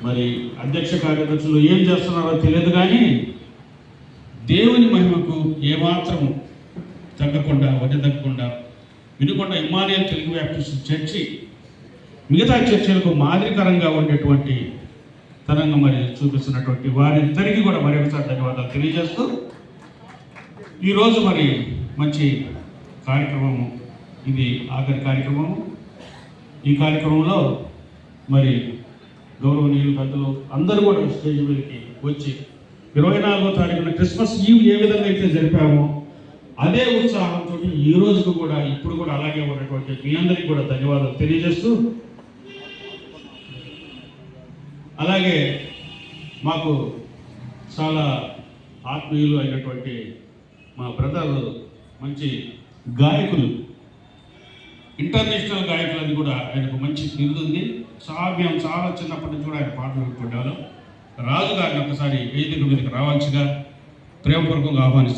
మరి అధ్యక్ష కార్యదర్శులు ఏం చేస్తున్నారో తెలియదు, కానీ దేవుని మహిమకు ఏమాత్రం తగ్గకుండా తగ్గకుండా Vinukonda Emmanuel Telugu Baptist church మిగతా చర్చలకు మాదిరికరంగా ఉండేటువంటి తరంగా మరి చూపిస్తున్నటువంటి వారిద్దరికీ కూడా మరి ఒకసారి ధన్యవాదాలు తెలియజేస్తూ, ఈరోజు మరి మంచి కార్యక్రమము, ఇది ఆఖరి కార్యక్రమము. ఈ కార్యక్రమంలో మరి గౌరవనీయులు పెద్దలు అందరూ కూడా స్టేజ్ మీదకి వచ్చి 24వ తారీఖున క్రిస్మస్ ఈవ్ ఏ విధంగా అయితే జరిపామో అదే ఉత్సాహంతో ఈ రోజుకు కూడా ఇప్పుడు కూడా అలాగే ఉన్నటువంటి మీ అందరికీ కూడా ధన్యవాదాలు తెలియజేస్తూ, అలాగే మాకు చాలా ఆత్మీయులు అయినటువంటి మా బ్రదర్ మంచి గాయకులు, ఇంటర్నేషనల్ గాయకులు అని కూడా ఆయనకు మంచి బిరుదు ఉంది. మేము చాలా చిన్నప్పటి నుంచి కూడా ఆయన పాటలు వింటుండేవాళ్ళం. రాజు గారిని ఒకసారి వేదిక మీదకి రావాల్సిగా ప్రేమపూర్వకంగా ఆహ్వానిస్తాం.